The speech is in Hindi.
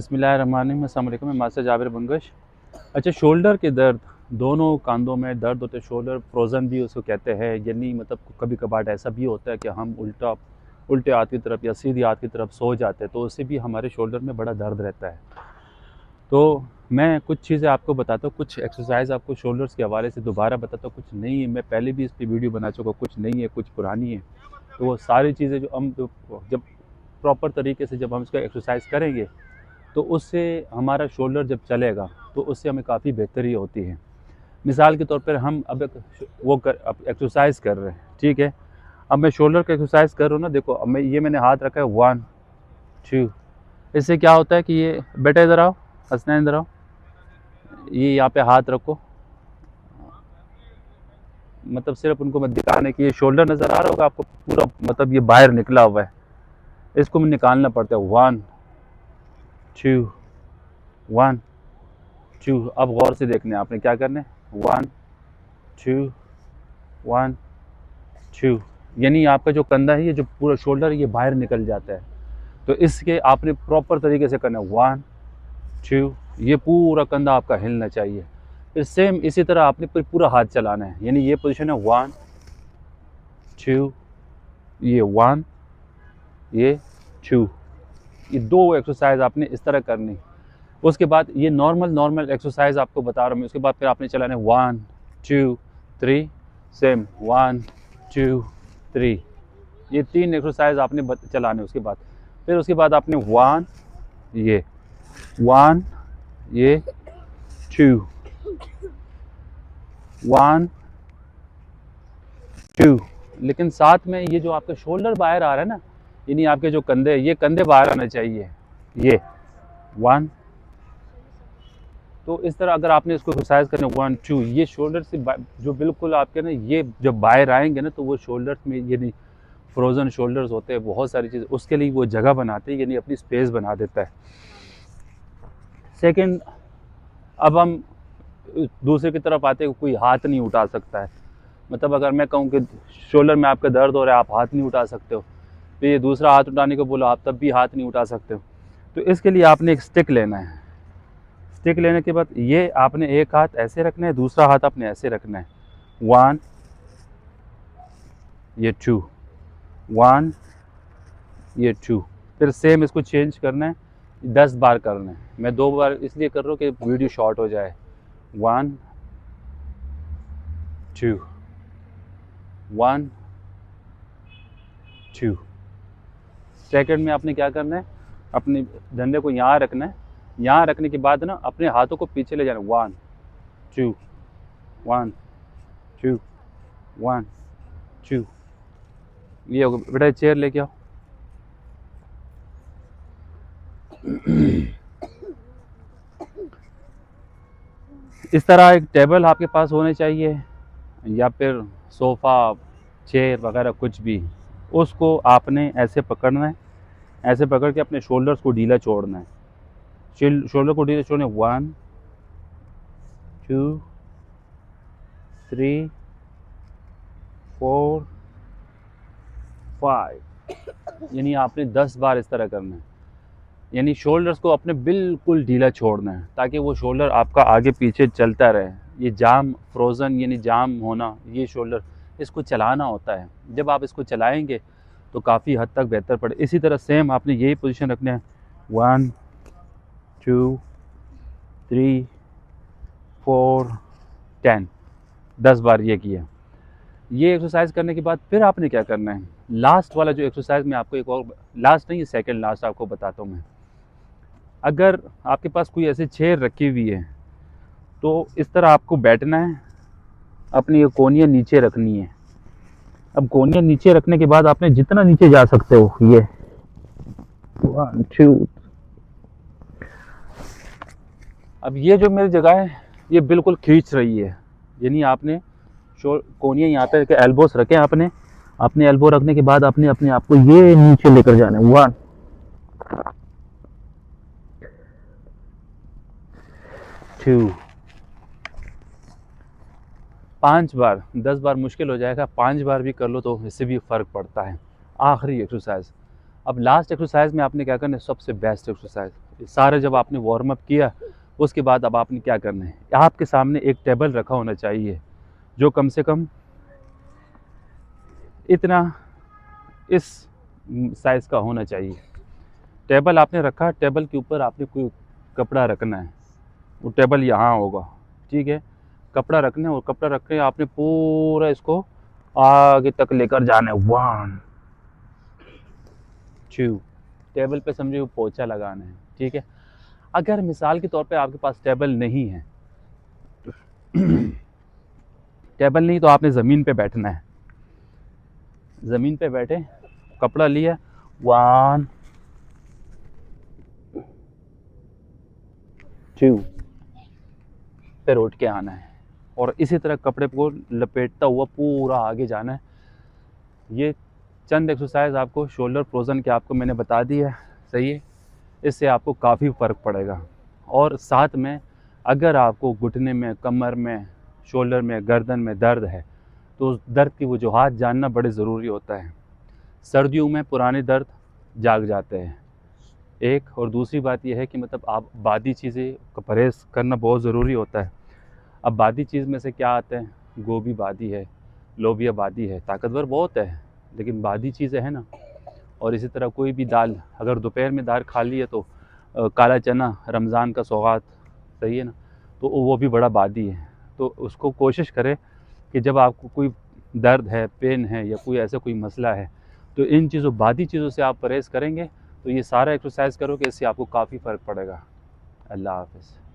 बिस्मिल्लाहिर्रहमानिर्रहीम। अस्सलाम वालेकुम। मैं मास्टर जाबिर बंगश। अच्छा, शोल्डर के दर्द, दोनों कंधों में दर्द होते हैं। शोल्डर फ्रोज़न भी उसको कहते हैं, यानी मतलब कभी कभार ऐसा भी होता है कि हम उल्टे हाथ की तरफ या सीधी हाथ की तरफ सो जाते हैं, तो उससे भी हमारे शोल्डर में बड़ा दर्द रहता है। तो मैं कुछ चीज़ें आपको बताता हूँ, कुछ एक्सरसाइज आपको शोल्डर्स के हवाले से दोबारा बताता हूँ। कुछ नहीं है, मैं पहले भी इस पर वीडियो बना चुका हूँ, कुछ नहीं है, कुछ पुरानी है। तो वो सारी चीज़ें जब प्रॉपर तरीके से जब हम इसका एक्सरसाइज करेंगे, तो उससे हमारा शोल्डर जब चलेगा तो उससे हमें काफ़ी बेहतरी होती है। मिसाल के तौर पर हम अब अब एक्सरसाइज कर रहे हैं, ठीक है। अब मैं शोल्डर का एक्सरसाइज कर रहा हूँ ना, देखो अब मैंने हाथ रखा है 1 2। इससे क्या होता है कि ये बेटा इधर आओ, हसनैन इधर आओ, ये यहाँ पे हाथ रखो, मतलब सिर्फ उनको मैं दिखाने की, ये शोल्डर नज़र आ रहा होगा आपको पूरा, मतलब ये बाहर निकला हुआ है, इसको मैं निकालना पड़ता है। 1 2 1 2। अब गौर से देखने आपने क्या करना है, 1 2 1 2, यानी आपका जो कंधा है, ये जो पूरा शोल्डर ये बाहर निकल जाता है। तो इसके आपने प्रॉपर तरीके से करना है, 1 2, ये पूरा कंधा आपका हिलना चाहिए। फिर सेम इसी तरह आपने पूरा हाथ चलाना है, यानी ये पोजीशन है 1 2, ये 1 ये 2, ये दो एक्सरसाइज आपने इस तरह करनी। उसके बाद ये नॉर्मल एक्सरसाइज आपको बता रहा हूँ मैं। उसके बाद फिर आपने चलाना है 1 2 3, सेम 1 2 3, ये 3 एक्सरसाइज आपने चलाने। उसके बाद आपने 1 ये 1 ये 2 1 2, लेकिन साथ में ये जो आपका शोल्डर बाहर आ रहा है ना, यानी आपके जो कंधे, ये कंधे बाहर आने चाहिए, ये 1। तो इस तरह अगर आपने इसको एक्सरसाइज करना 1 2, ये शोल्डर से जो बिल्कुल आपके ना, ये जब बाहर आएंगे ना, तो वो शोल्डर में ये नहीं, फ्रोज़न शोल्डर्स होते हैं, बहुत सारी चीज़ उसके लिए वो जगह बनाते हैं, यानी अपनी स्पेस बना देता है। सेकंड, अब हम दूसरे की तरफ आते हैं, कोई हाथ नहीं उठा सकता है। मतलब अगर मैं कहूँ कि शोल्डर में आपका दर्द हो रहा है, आप हाथ नहीं उठा सकते हो, तो ये दूसरा हाथ उठाने को बोलो, आप तब भी हाथ नहीं उठा सकते हो। तो इसके लिए आपने एक स्टिक लेना है। स्टिक लेने के बाद ये आपने एक हाथ ऐसे रखना है, दूसरा हाथ आपने ऐसे रखना है, 1 ये 2 1 ये 2। फिर सेम इसको चेंज करना है, 10 बार करना है। मैं 2 बार इसलिए कर रहा हूँ कि वीडियो शॉर्ट हो जाए। 1 2 1 2। सेकंड में आपने क्या करना है, अपने डंडे को यहाँ रखना है। यहाँ रखने के बाद ना अपने हाथों को पीछे ले जाना, 1 2 1 2 1 2। ये होगा। बेटा चेयर लेके आओ। इस तरह एक टेबल आपके पास होने चाहिए, या फिर सोफ़ा, चेयर वगैरह कुछ भी। उसको आपने ऐसे पकड़ना है, ऐसे पकड़ के अपने शोल्डर्स को ढीला छोड़ना है। शोल्डर को ढीला छोड़ना है, 1 2 3 4 5, यानी आपने 10 बार इस तरह करना है। यानी शोल्डर्स को अपने बिल्कुल ढीला छोड़ना है, ताकि वो शोल्डर आपका आगे पीछे चलता रहे। ये जाम, फ्रोज़न यानी जाम होना, ये शोल्डर, इसको चलाना होता है। जब आप इसको चलाएंगे तो काफ़ी हद तक बेहतर पड़े। इसी तरह सेम आपने यही पोजीशन रखना है, 1 2 3 4 10 बार ये किया। ये एक्सरसाइज करने के बाद फिर आपने क्या करना है, लास्ट वाला जो एक्सरसाइज मैं आपको, एक और लास्ट नहीं, सेकंड लास्ट आपको बताता हूँ मैं। अगर आपके पास कोई ऐसी चेयर रखी हुई है, तो इस तरह आपको बैठना है, अपनी ये कोनियाँ नीचे रखनी है। अब कोनियाँ नीचे रखने के बाद आपने जितना नीचे जा सकते हो, ये 1 2। अब ये जो मेरी जगह है, ये बिल्कुल खींच रही है, यानी आपने कोनियाँ यहाँ पे रखे, एल्बोस रखे आपने। अपने एल्बो रखने के बाद आपने अपने आप को ये नीचे लेकर जाना है, 1 2 5 बार। 10 बार मुश्किल हो जाएगा, 5 बार भी कर लो तो इससे भी फ़र्क पड़ता है। आखिरी एक्सरसाइज, अब लास्ट एक्सरसाइज में आपने क्या करना है, सबसे बेस्ट एक्सरसाइज, सारे जब आपने वार्म अप किया, उसके बाद अब आपने क्या करना है, आपके सामने एक टेबल रखा होना चाहिए जो कम से कम इतना इस साइज़ का होना चाहिए। टेबल आपने रखा, टेबल के ऊपर आपने कोई कपड़ा रखना है, वो टेबल यहाँ होगा, ठीक है। कपड़ा रखना है और कपड़ा रख के आपने पूरा इसको आगे तक लेकर जाना है। 1 2 टेबल पे समझिए पोछा लगाना है, ठीक है। अगर मिसाल के तौर पे आपके पास टेबल नहीं है टेबल नहीं तो आपने ज़मीन पे बैठना है। ज़मीन पे बैठे, कपड़ा लिया, 1 2 फिर उठ के आना है और इसी तरह कपड़े को लपेटता हुआ पूरा आगे जाना है। ये चंद एक्सरसाइज आपको शोल्डर फ्रोज़न के आपको मैंने बता दी है, सही है। इससे आपको काफ़ी फ़र्क पड़ेगा। और साथ में अगर आपको घुटने में, कमर में, शोल्डर में, गर्दन में दर्द है तो उस दर्द की वजूहात जानना बड़े ज़रूरी होता है। सर्दियों में पुराने दर्द जाग जाते हैं एक, और दूसरी बात यह है कि मतलब आप बादी चीज़ें का परहेज़ करना बहुत ज़रूरी होता है। अब बादी चीज़ में से क्या आते हैं, गोभी बादी है, लोबिया बादी है, ताकतवर बहुत है लेकिन बादी चीज़ें हैं ना। और इसी तरह कोई भी दाल, अगर दोपहर में दाल खा ली है तो काला चना रमज़ान का सौगात, सही है ना, तो वो भी बड़ा बादी है। तो उसको कोशिश करें कि जब आपको कोई दर्द है, पेन है या कोई ऐसा कोई मसला है तो इन चीज़ों, बादी चीज़ों से आप परहेज़ करेंगे तो ये सारा एक्सरसाइज करोगे, इससे आपको काफ़ी फ़र्क पड़ेगा। अल्लाह हाफ़िज़।